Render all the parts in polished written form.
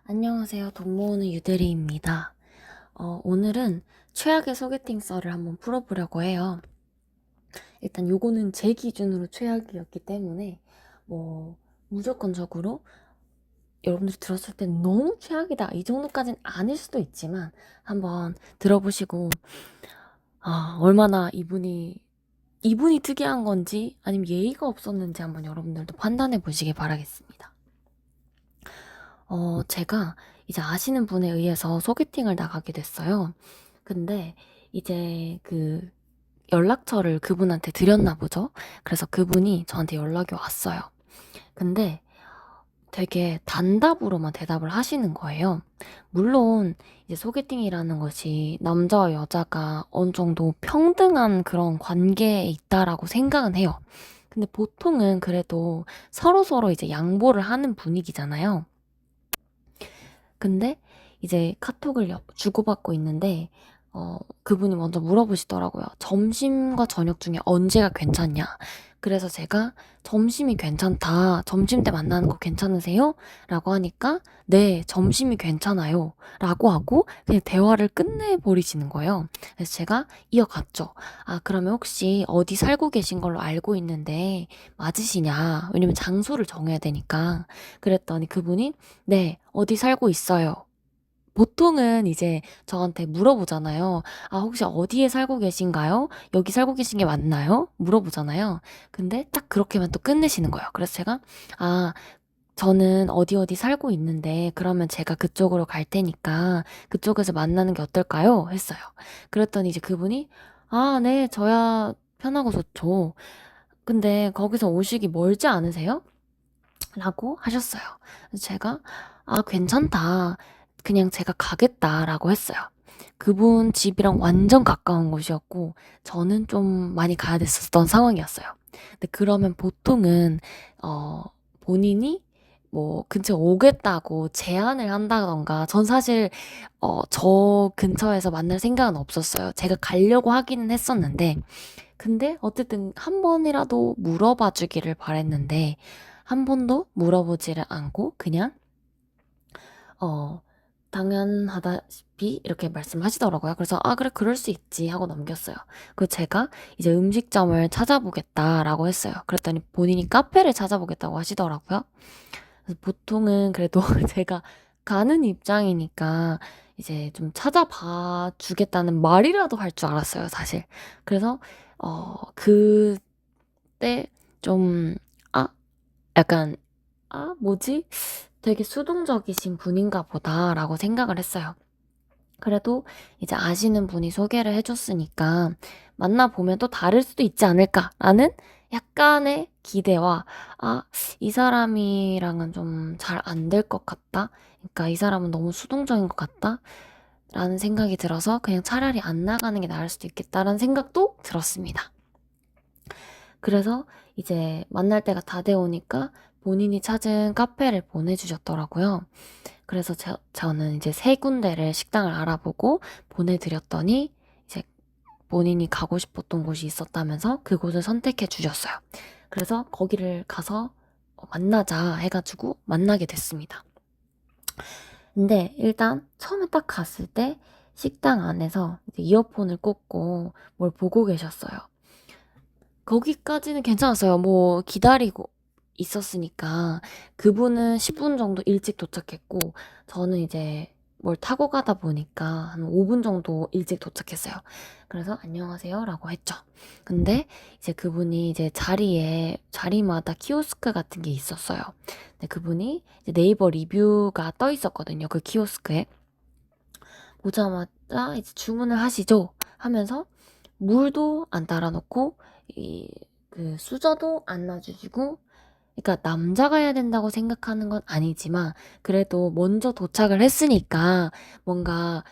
안녕하세요. 돈 모으는 유대리입니다. 오늘은 최악의 소개팅 썰을 한번 풀어보려고 해요. 일단 요거는 제 기준으로 최악이었기 때문에 무조건적으로 여러분들이 들었을 땐 너무 최악이다 이 정도까지는 아닐 수도 있지만 한번 들어보시고 얼마나 이분이 특이한 건지 아니면 예의가 없었는지 한번 여러분들도 판단해 보시길 바라겠습니다. 제가 이제 아시는 분에 의해서 소개팅을 나가게 됐어요. 근데 이제 연락처를 그분한테 드렸나 보죠. 그래서 그분이 저한테 연락이 왔어요. 근데 되게 단답으로만 대답을 하시는 거예요. 물론 이제 소개팅이라는 것이 남자와 여자가 어느 정도 평등한 그런 관계에 있다라고 생각은 해요. 근데 보통은 그래도 서로서로 이제 양보를 하는 분위기잖아요. 근데 이제 카톡을 주고받고 있는데 그분이 먼저 물어보시더라고요. 점심과 저녁 중에 언제가 괜찮냐? 그래서 제가 점심이 괜찮다. 점심 때 만나는 거 괜찮으세요? 라고 하니까 네, 점심이 괜찮아요. 라고 하고 그냥 대화를 끝내버리시는 거예요. 그래서 제가 이어갔죠. 그러면 혹시 어디 살고 계신 걸로 알고 있는데 맞으시냐? 왜냐면 장소를 정해야 되니까. 그랬더니 그분이 네, 어디 살고 있어요. 보통은 이제 저한테 물어보잖아요. 혹시 어디에 살고 계신가요? 여기 살고 계신 게 맞나요? 물어보잖아요. 근데 딱 그렇게만 또 끝내시는 거예요. 그래서 제가, 아, 저는 어디 어디 살고 있는데, 그러면 제가 그쪽으로 갈 테니까 그쪽에서 만나는 게 어떨까요? 했어요. 그랬더니 이제 그분이, 네, 저야 편하고 좋죠. 근데 거기서 오시기 멀지 않으세요? 라고 하셨어요. 그래서 제가, 괜찮다. 그냥 제가 가겠다라고 했어요. 그분 집이랑 완전 가까운 곳이었고, 저는 좀 많이 가야 됐었던 상황이었어요. 근데 그러면 보통은, 본인이 근처에 오겠다고 제안을 한다던가, 전 사실, 저 근처에서 만날 생각은 없었어요. 제가 가려고 하기는 했었는데, 근데 어쨌든 한 번이라도 물어봐 주기를 바랬는데 한 번도 물어보지를 않고 그냥 어 당연하다시피 이렇게 말씀하시더라고요. 그래서 그래 그럴 수 있지 하고 넘겼어요. 그 제가 이제 음식점을 찾아보겠다라고 했어요. 그랬더니 본인이 카페를 찾아보겠다고 하시더라고요. 그래서 보통은 그래도 제가 가는 입장이니까 이제 좀 찾아봐 주겠다는 말이라도 할 줄 알았어요, 사실. 그래서 그때 좀 아 약간 뭐지? 되게 수동적이신 분인가 보다라고 생각을 했어요. 그래도 이제 아시는 분이 소개를 해줬으니까 만나보면 또 다를 수도 있지 않을까라는 약간의 기대와, 이 사람이랑은 좀 잘 안 될 것 같다? 그러니까 이 사람은 너무 수동적인 것 같다? 라는 생각이 들어서 그냥 차라리 안 나가는 게 나을 수도 있겠다라는 생각도 들었습니다. 그래서 이제 만날 때가 다 되오니까 본인이 찾은 카페를 보내주셨더라고요. 그래서 저는 이제 세 군데를 식당을 알아보고 보내드렸더니 이제 본인이 가고 싶었던 곳이 있었다면서 그곳을 선택해 주셨어요. 그래서 거기를 가서 만나자 해가지고 만나게 됐습니다. 근데 일단 처음에 딱 갔을 때 식당 안에서 이제 이어폰을 꽂고 뭘 보고 계셨어요. 거기까지는 괜찮았어요. 기다리고 있었으니까. 그분은 10분 정도 일찍 도착했고, 저는 이제 뭘 타고 가다 보니까 한 5분 정도 일찍 도착했어요. 그래서 안녕하세요 라고 했죠. 근데 이제 그분이 이제 자리마다 키오스크 같은 게 있었어요. 근데 그분이 이제 네이버 리뷰가 떠 있었거든요. 그 키오스크에. 보자마자 이제 주문을 하시죠 하면서 물도 안 따라 놓고 수저도 안 놔주시고, 그러니까 남자가 해야 된다고 생각하는 건 아니지만 그래도 먼저 도착을 했으니까 뭔가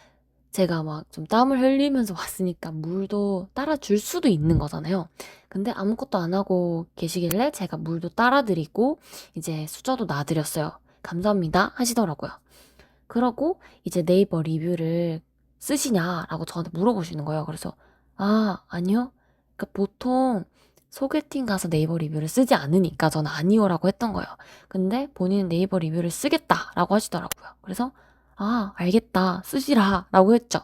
제가 막 좀 땀을 흘리면서 왔으니까 물도 따라 줄 수도 있는 거잖아요. 근데 아무것도 안 하고 계시길래 제가 물도 따라 드리고 이제 수저도 놔드렸어요. 감사합니다 하시더라고요. 그러고 이제 네이버 리뷰를 쓰시냐라고 저한테 물어보시는 거예요. 그래서 아니요. 그러니까 보통 소개팅 가서 네이버 리뷰를 쓰지 않으니까 저는 아니오라고 했던 거예요. 근데 본인은 네이버 리뷰를 쓰겠다라고 하시더라고요. 그래서 아, 알겠다. 쓰시라 라고 했죠.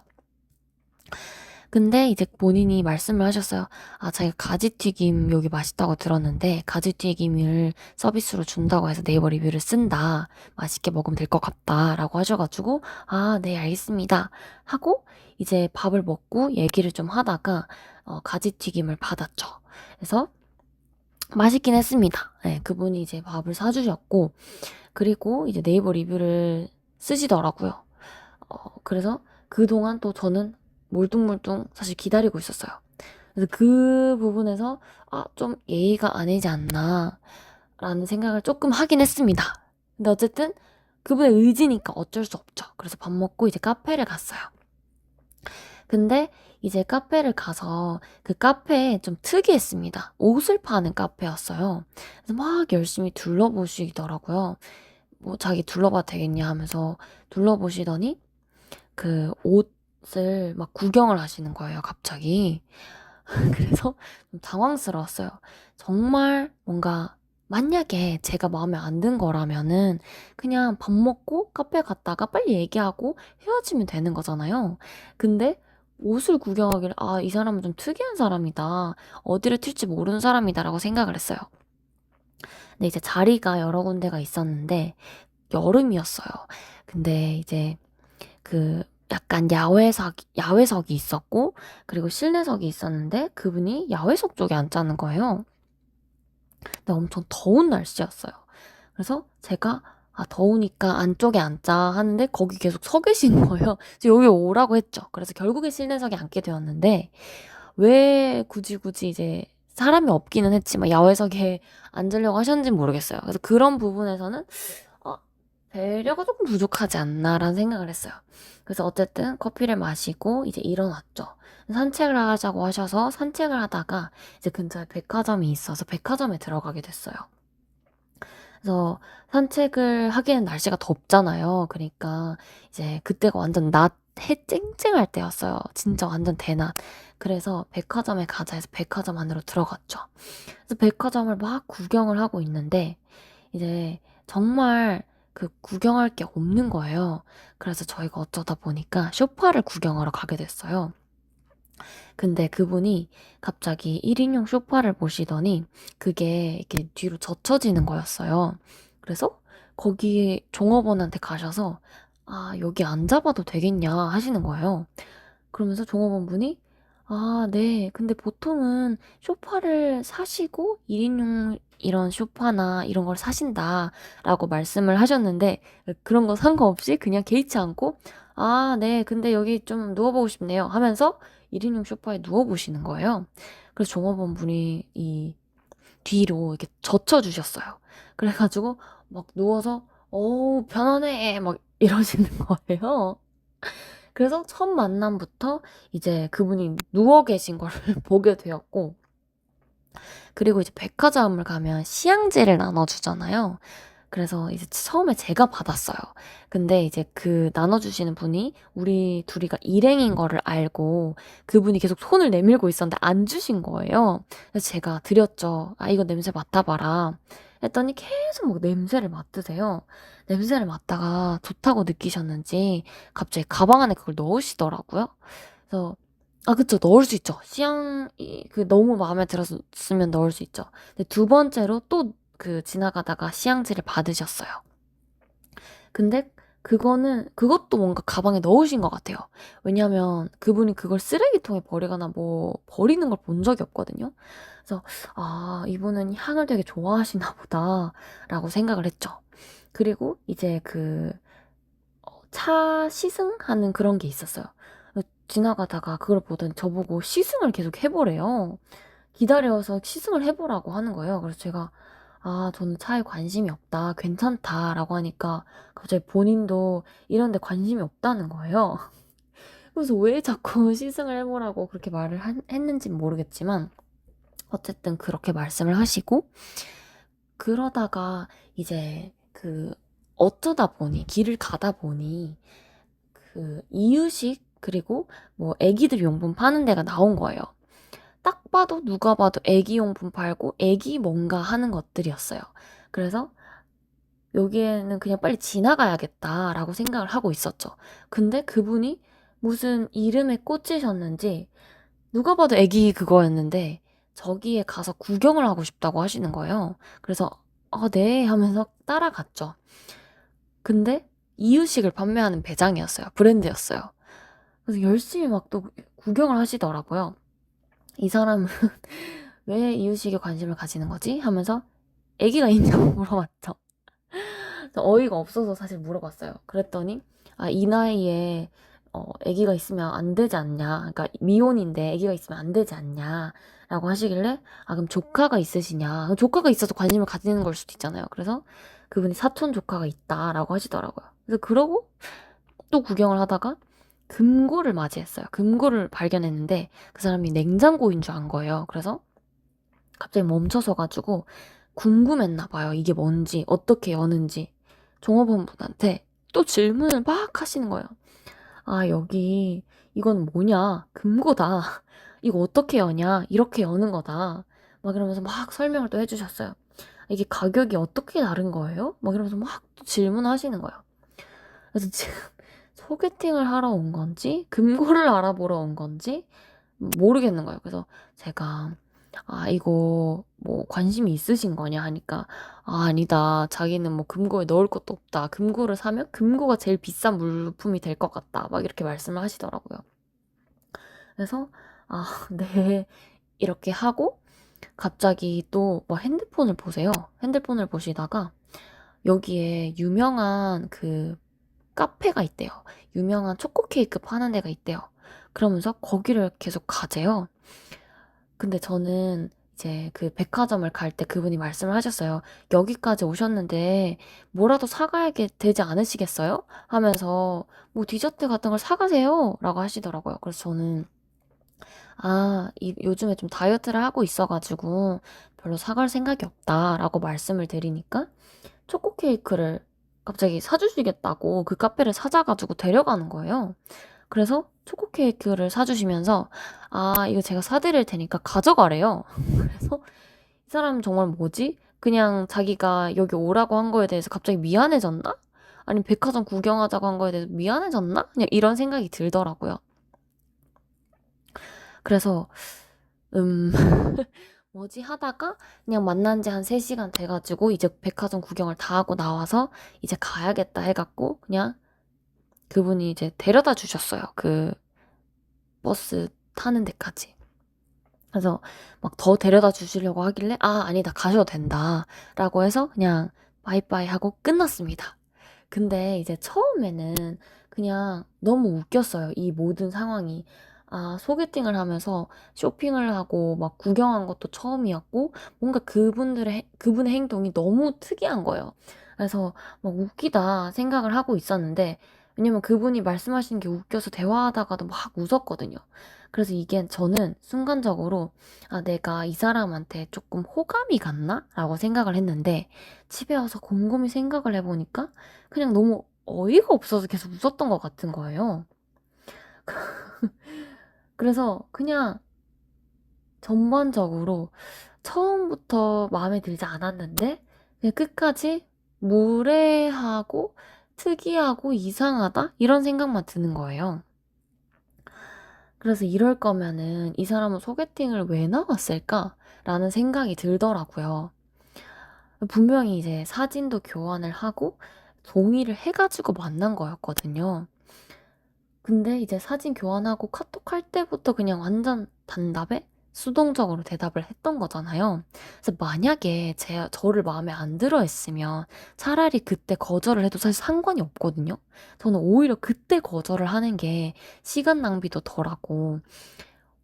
근데 이제 본인이 말씀을 하셨어요. 아, 자기가 가지튀김 여기 맛있다고 들었는데 가지튀김을 서비스로 준다고 해서 네이버 리뷰를 쓴다. 맛있게 먹으면 될 것 같다. 라고 하셔가지고 아, 네, 알겠습니다. 하고 이제 밥을 먹고 얘기를 좀 하다가 가지튀김을 받았죠. 그래서 맛있긴 했습니다. 네, 그분이 이제 밥을 사주셨고 그리고 이제 네이버 리뷰를 쓰시더라고요. 그래서 그동안 또 저는 몰뚱몰뚱 사실 기다리고 있었어요. 그래서 그 부분에서 좀 예의가 아니지 않나 라는 생각을 조금 하긴 했습니다. 근데 어쨌든 그분의 의지니까 어쩔 수 없죠. 그래서 밥 먹고 이제 카페를 갔어요. 근데 이제 카페를 가서 그 카페에 좀 특이했습니다. 옷을 파는 카페였어요. 그래서 막 열심히 둘러보시더라고요. 뭐 자기 둘러봐도 되겠냐 하면서 둘러보시더니 그 옷을 막 구경을 하시는 거예요, 갑자기. 그래서 좀 당황스러웠어요. 정말 뭔가 만약에 제가 마음에 안 든 거라면은 그냥 밥 먹고 카페 갔다가 빨리 얘기하고 헤어지면 되는 거잖아요. 근데 옷을 구경하길, 아, 이 사람은 좀 특이한 사람이다. 어디를 튈지 모르는 사람이다라고 생각을 했어요. 근데 이제 자리가 여러 군데가 있었는데 여름이었어요. 근데 이제 그 약간 야외석이 있었고, 그리고 실내석이 있었는데, 그분이 야외석 쪽에 앉자는 거예요. 근데 엄청 더운 날씨였어요. 그래서 제가, 더우니까 안쪽에 앉자 하는데, 거기 계속 서 계신 거예요. 그래서 여기 오라고 했죠. 그래서 결국에 실내석에 앉게 되었는데, 왜 굳이 이제, 사람이 없기는 했지만, 야외석에 앉으려고 하셨는지 모르겠어요. 그래서 그런 부분에서는, 어, 배려가 조금 부족하지 않나라는 생각을 했어요. 그래서 어쨌든 커피를 마시고 이제 일어났죠. 산책을 하자고 하셔서 산책을 하다가 이제 근처에 백화점이 있어서 백화점에 들어가게 됐어요. 그래서 산책을 하기에는 날씨가 덥잖아요. 그러니까 이제 그때가 완전 해 쨍쨍할 때였어요. 진짜 완전 대낮. 그래서 백화점에 가자 해서 백화점 안으로 들어갔죠. 그래서 백화점을 막 구경을 하고 있는데 이제 정말 그 구경할 게 없는 거예요. 그래서 저희가 어쩌다 보니까 쇼파를 구경하러 가게 됐어요. 근데 그분이 갑자기 1인용 쇼파를 보시더니 그게 이렇게 뒤로 젖혀지는 거였어요. 그래서 거기 종업원한테 가셔서 여기 앉아봐도 되겠냐 하시는 거예요. 그러면서 종업원분이 네. 근데 보통은 쇼파를 사시고 1인용 이런 쇼파나 이런 걸 사신다라고 말씀을 하셨는데 그런 거 상관없이 그냥 개의치 않고 네. 근데 여기 좀 누워보고 싶네요 하면서 1인용 쇼파에 누워보시는 거예요. 그래서 종업원분이 이 뒤로 이렇게 젖혀주셨어요. 그래가지고 막 누워서 어우 편안해 막 이러시는 거예요. 그래서 첫 만남부터 이제 그분이 누워 계신 거를 보게 되었고, 그리고 이제 백화점을 가면 시향제를 나눠주잖아요. 그래서 이제 처음에 제가 받았어요. 근데 이제 그 나눠주시는 분이 우리 둘이가 일행인 거를 알고 그분이 계속 손을 내밀고 있었는데 안 주신 거예요. 그래서 제가 드렸죠. 이거 냄새 맡아봐라. 했더니 계속 막 냄새를 맡으세요. 냄새를 맡다가 좋다고 느끼셨는지 갑자기 가방 안에 그걸 넣으시더라고요. 그래서 그쵸. 넣을 수 있죠. 너무 마음에 들었으면 넣을 수 있죠. 근데 두 번째로 또 지나가다가 시향지를 받으셨어요. 근데 그것도 뭔가 가방에 넣으신 것 같아요. 왜냐면 그분이 그걸 쓰레기통에 버리거나 뭐 버리는 걸 본 적이 없거든요. 그래서, 이분은 향을 되게 좋아하시나 보다, 라고 생각을 했죠. 그리고 이제 차 시승하는 그런 게 있었어요. 지나가다가 그걸 보더니 저보고 시승을 계속 해보래요. 기다려서 시승을 해보라고 하는 거예요. 그래서 제가 저는 차에 관심이 없다, 괜찮다라고 하니까 갑자기 본인도 이런 데 관심이 없다는 거예요. 그래서 왜 자꾸 시승을 해보라고 그렇게 말을 했는지 모르겠지만 어쨌든 그렇게 말씀을 하시고 그러다가 이제 어쩌다 보니 길을 가다 보니 이유식 그리고 뭐 애기들 용품 파는 데가 나온 거예요. 딱 봐도 누가 봐도 애기용품 팔고 애기 뭔가 하는 것들이었어요. 그래서 여기에는 그냥 빨리 지나가야겠다라고 생각을 하고 있었죠. 근데 그분이 무슨 이름에 꽂히셨는지 누가 봐도 애기 그거였는데 저기에 가서 구경을 하고 싶다고 하시는 거예요. 그래서 네 하면서 따라갔죠. 근데 이유식을 판매하는 매장이었어요. 브랜드였어요. 그래서 열심히 막 또 구경을 하시더라고요. 이 사람은 왜 이유식에 관심을 가지는 거지? 하면서 애기가 있냐고 물어봤죠. 어이가 없어서 사실 물어봤어요. 그랬더니 이 나이에 아기가 있으면 안 되지 않냐. 그러니까 미혼인데 아기가 있으면 안 되지 않냐. 라고 하시길래 그럼 조카가 있으시냐. 조카가 있어서 관심을 가지는 걸 수도 있잖아요. 그래서 그분이 사촌 조카가 있다라고 하시더라고요. 그래서 그러고 또 구경을 하다가 금고를 맞이했어요. 금고를 발견했는데 그 사람이 냉장고인 줄 안 거예요. 그래서 갑자기 멈춰서가지고 궁금했나 봐요. 이게 뭔지, 어떻게 여는지. 종업원분한테 또 질문을 막 하시는 거예요. 여기 이건 뭐냐? 금고다. 이거 어떻게 여냐? 이렇게 여는 거다. 막 이러면서 막 설명을 또 해주셨어요. 이게 가격이 어떻게 다른 거예요? 막 이러면서 막 또 질문하시는 거예요. 그래서 지금 소개팅을 하러 온 건지 금고를 알아보러 온 건지 모르겠는 거예요. 그래서 제가 이거 뭐 관심이 있으신 거냐 하니까 아니다. 자기는 뭐 금고에 넣을 것도 없다. 금고를 사면 금고가 제일 비싼 물품이 될 것 같다. 막 이렇게 말씀을 하시더라고요. 그래서 네. 이렇게 하고 갑자기 또 뭐 핸드폰을 보세요. 핸드폰을 보시다가 여기에 유명한 그 카페가 있대요. 유명한 초코 케이크 파는 데가 있대요. 그러면서 거기를 계속 가재요. 근데 저는 이제 그 백화점을 갈 때 그분이 말씀을 하셨어요. 여기까지 오셨는데 뭐라도 사가야 되지 않으시겠어요? 하면서 뭐 디저트 같은 걸 사가세요. 라고 하시더라고요. 그래서 저는 요즘에 좀 다이어트를 하고 있어가지고 별로 사갈 생각이 없다라고 말씀을 드리니까 초코 케이크를 갑자기 사주시겠다고 그 카페를 찾아가지고 데려가는 거예요. 그래서 초코 케이크를 사주시면서 이거 제가 사드릴 테니까 가져가래요. 그래서 이 사람 정말 뭐지? 그냥 자기가 여기 오라고 한 거에 대해서 갑자기 미안해졌나? 아니면 백화점 구경하자고 한 거에 대해서 미안해졌나? 그냥 이런 생각이 들더라고요. 그래서 뭐지 하다가 그냥 만난 지 한 3시간 돼가지고 이제 백화점 구경을 다 하고 나와서 이제 가야겠다 해갖고 그냥 그분이 이제 데려다 주셨어요. 그 버스 타는 데까지. 그래서 막 더 데려다 주시려고 하길래 아니다 가셔도 된다 라고 해서 그냥 바이바이 하고 끝났습니다. 근데 이제 처음에는 그냥 너무 웃겼어요. 이 모든 상황이. 소개팅을 하면서 쇼핑을 하고 막 구경한 것도 처음이었고 뭔가 그분의 행동이 너무 특이한 거예요. 그래서 막 웃기다 생각을 하고 있었는데 왜냐면 그분이 말씀하시는 게 웃겨서 대화하다가도 막 웃었거든요. 그래서 이게 저는 순간적으로 내가 이 사람한테 조금 호감이 갔나? 라고 생각을 했는데 집에 와서 곰곰이 생각을 해보니까 그냥 너무 어이가 없어서 계속 웃었던 것 같은 거예요. 그래서 그냥 전반적으로 처음부터 마음에 들지 않았는데 그냥 끝까지 무례하고 특이하고 이상하다? 이런 생각만 드는 거예요. 그래서 이럴 거면은 이 사람은 소개팅을 왜 나왔을까? 라는 생각이 들더라고요. 분명히 이제 사진도 교환을 하고 동의를 해가지고 만난 거였거든요. 근데 이제 사진 교환하고 카톡 할 때부터 그냥 완전 단답에 수동적으로 대답을 했던 거잖아요. 그래서 만약에 저를 마음에 안 들어 했으면 차라리 그때 거절을 해도 사실 상관이 없거든요. 저는 오히려 그때 거절을 하는 게 시간 낭비도 덜하고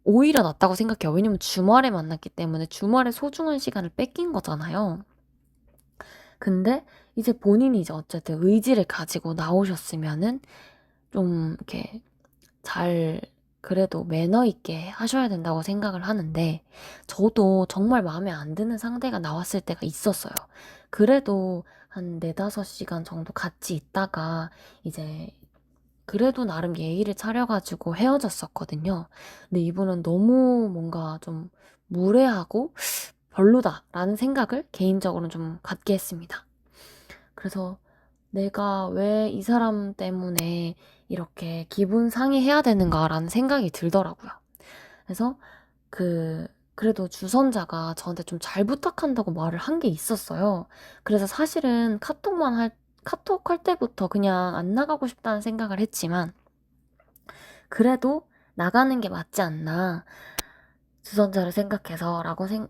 오히려 낫다고 생각해요. 왜냐면 주말에 만났기 때문에 주말에 소중한 시간을 뺏긴 거잖아요. 근데 이제 본인이 이제 어쨌든 의지를 가지고 나오셨으면은 좀 이렇게 잘 그래도 매너 있게 하셔야 된다고 생각을 하는데 저도 정말 마음에 안 드는 상대가 나왔을 때가 있었어요. 그래도 한 4, 5시간 정도 같이 있다가 이제 그래도 나름 예의를 차려가지고 헤어졌었거든요. 근데 이분은 너무 뭔가 좀 무례하고 별로다라는 생각을 개인적으로는 좀 갖게 했습니다. 그래서 내가 왜 이 사람 때문에 이렇게 기분 상해해야 되는가라는 생각이 들더라고요. 그래서 그래도 주선자가 저한테 좀 잘 부탁한다고 말을 한 게 있었어요. 그래서 사실은 카톡 할 때부터 그냥 안 나가고 싶다는 생각을 했지만, 그래도 나가는 게 맞지 않나, 주선자를 생각해서,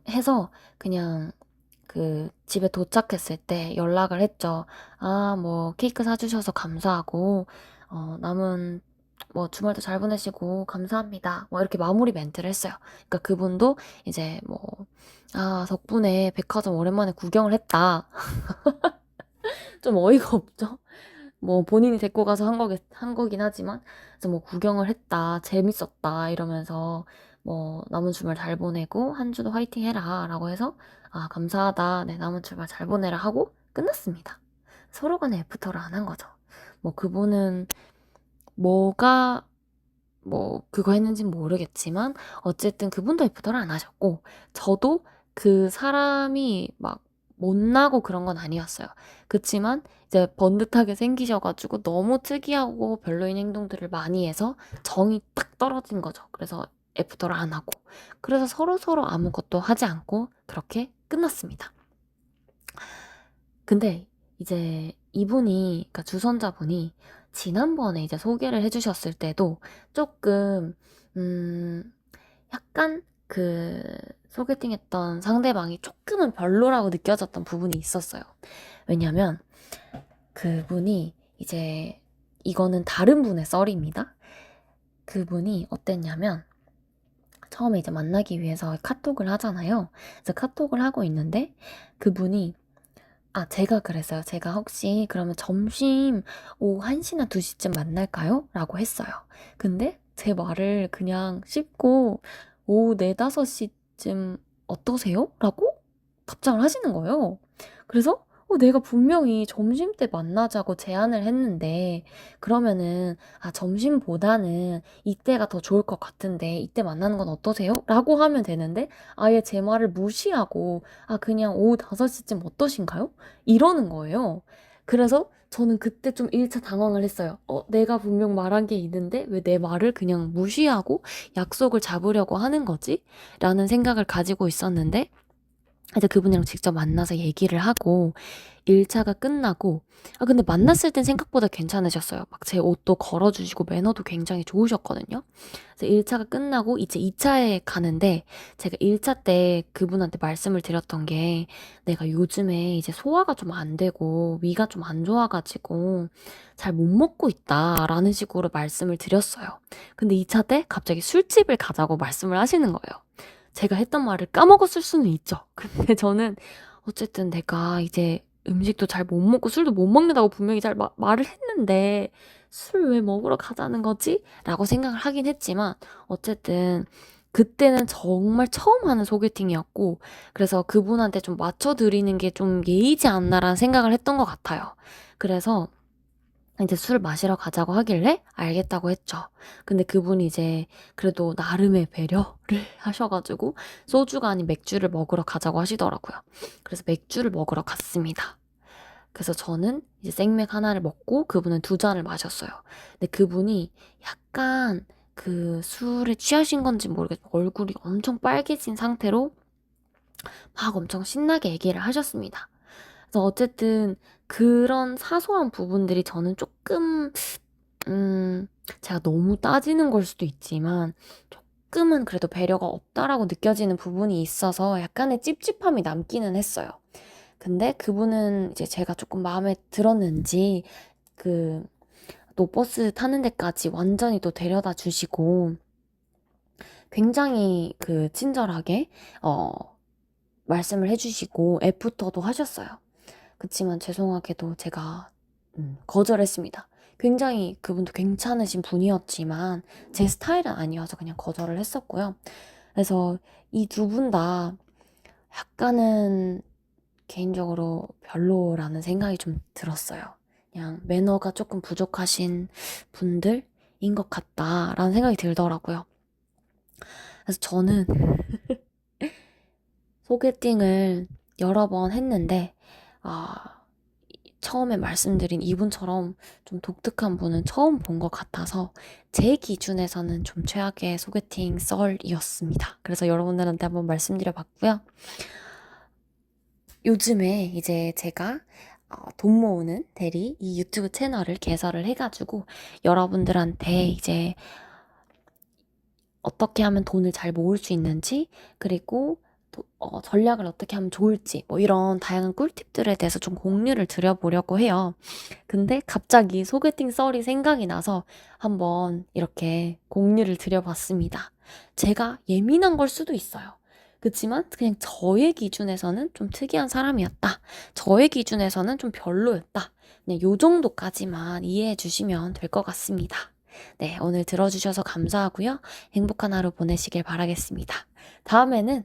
해서 그냥 집에 도착했을 때 연락을 했죠. 아, 뭐, 케이크 사주셔서 감사하고, 남은 뭐 주말도 잘 보내시고 감사합니다. 뭐 이렇게 마무리 멘트를 했어요. 그러니까 그분도 이제 뭐, 아, 덕분에 백화점 오랜만에 구경을 했다. 좀 어이가 없죠? 뭐 본인이 데리고 가서 한 거긴 하지만, 그래서 뭐 구경을 했다. 재밌었다. 이러면서 뭐 남은 주말 잘 보내고 한 주도 화이팅 해라. 라고 해서, 아, 감사하다. 네, 남은 주말 잘 보내라 하고 끝났습니다. 서로 간에 애프터를 안 한 거죠. 뭐 그분은 뭐가 뭐 그거 했는지는 모르겠지만 어쨌든 그분도 애프터를 안 하셨고, 저도 그 사람이 막 못나고 그런 건 아니었어요. 그치만 이제 번듯하게 생기셔가지고 너무 특이하고 별로인 행동들을 많이 해서 정이 딱 떨어진 거죠. 그래서 애프터를 안 하고, 그래서 서로서로 아무것도 하지 않고 그렇게 끝났습니다. 근데 이제 이분이, 그러니까 주선자분이 지난번에 이제 소개를 해주셨을 때도 조금, 약간 소개팅했던 상대방이 조금은 별로라고 느껴졌던 부분이 있었어요. 왜냐면 그분이 이제, 이거는 다른 분의 썰입니다. 그분이 어땠냐면, 처음에 이제 만나기 위해서 카톡을 하잖아요. 그래서 카톡을 하고 있는데 그분이, 아, 제가 그랬어요. 제가 혹시 그러면 점심 오후 1시나 2시쯤 만날까요? 라고 했어요. 근데 제 말을 그냥 씹고 오후 4, 5시쯤 어떠세요? 라고 답장을 하시는 거예요. 그래서 내가 분명히 점심때 만나자고 제안을 했는데, 그러면은, 아, 점심보다는 이때가 더 좋을 것 같은데 이때 만나는 건 어떠세요? 라고 하면 되는데, 아예 제 말을 무시하고, 아, 그냥 오후 5시쯤 어떠신가요? 이러는 거예요. 그래서 저는 그때 좀 1차 당황을 했어요. 내가 분명 말한 게 있는데 왜 내 말을 그냥 무시하고 약속을 잡으려고 하는 거지? 라는 생각을 가지고 있었는데, 이제 그분이랑 직접 만나서 얘기를 하고 1차가 끝나고, 아, 근데 만났을 땐 생각보다 괜찮으셨어요. 막 제 옷도 걸어주시고 매너도 굉장히 좋으셨거든요. 그래서 1차가 끝나고 이제 2차에 가는데, 제가 1차 때 그분한테 말씀을 드렸던 게, 내가 요즘에 이제 소화가 좀 안 되고 위가 좀 안 좋아가지고 잘 못 먹고 있다라는 식으로 말씀을 드렸어요. 근데 2차 때 갑자기 술집을 가자고 말씀을 하시는 거예요. 제가 했던 말을 까먹었을 수는 있죠. 근데 저는 어쨌든 내가 이제 음식도 잘 못 먹고 술도 못 먹는다고 분명히 잘 말을 했는데 술 왜 먹으러 가자는 거지? 라고 생각을 하긴 했지만, 어쨌든 그때는 정말 처음 하는 소개팅이었고, 그래서 그분한테 좀 맞춰드리는 게 좀 예의지 않나라는 생각을 했던 것 같아요. 그래서 이제 술 마시러 가자고 하길래 알겠다고 했죠. 근데 그분이 이제 그래도 나름의 배려를 하셔가지고 소주가 아닌 맥주를 먹으러 가자고 하시더라고요. 그래서 맥주를 먹으러 갔습니다. 그래서 저는 이제 생맥 하나를 먹고 그분은 2잔을 마셨어요. 근데 그분이 약간 술에 취하신 건지 모르겠지만 얼굴이 엄청 빨개진 상태로 막 엄청 신나게 얘기를 하셨습니다. 그래서 어쨌든 그런 사소한 부분들이 저는 조금, 제가 너무 따지는 걸 수도 있지만 조금은 그래도 배려가 없다라고 느껴지는 부분이 있어서 약간의 찝찝함이 남기는 했어요. 근데 그분은 이제 제가 조금 마음에 들었는지 또 버스 타는 데까지 완전히 또 데려다 주시고 굉장히 친절하게 말씀을 해주시고 애프터도 하셨어요. 그치만 죄송하게도 제가 거절했습니다. 굉장히 그분도 괜찮으신 분이었지만 제 스타일은 아니어서 그냥 거절을 했었고요. 그래서 이 2분 다 약간은 개인적으로 별로라는 생각이 좀 들었어요. 그냥 매너가 조금 부족하신 분들인 것 같다라는 생각이 들더라고요. 그래서 저는 소개팅을 여러 번 했는데, 처음에 말씀드린 이분처럼 좀 독특한 분은 처음 본 것 같아서 제 기준에서는 좀 최악의 소개팅 썰이었습니다. 그래서 여러분들한테 한번 말씀드려 봤고요. 요즘에 이제 제가 돈 모으는 대리 이 유튜브 채널을 개설을 해가지고 여러분들한테 이제 어떻게 하면 돈을 잘 모을 수 있는지, 그리고 전략을 어떻게 하면 좋을지, 뭐 이런 다양한 꿀팁들에 대해서 좀 공유를 드려보려고 해요. 근데 갑자기 소개팅 썰이 생각이 나서 한번 이렇게 공유를 드려봤습니다. 제가 예민한 걸 수도 있어요. 그렇지만 그냥 저의 기준에서는 좀 특이한 사람이었다. 저의 기준에서는 좀 별로였다. 그냥 요 정도까지만 이해해 주시면 될 것 같습니다. 네, 오늘 들어주셔서 감사하고요. 행복한 하루 보내시길 바라겠습니다. 다음에는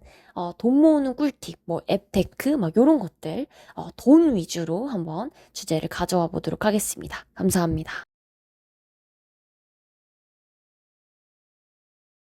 돈 모으는 꿀팁, 뭐 앱테크, 막 요런 것들, 돈 위주로 한번 주제를 가져와 보도록 하겠습니다. 감사합니다.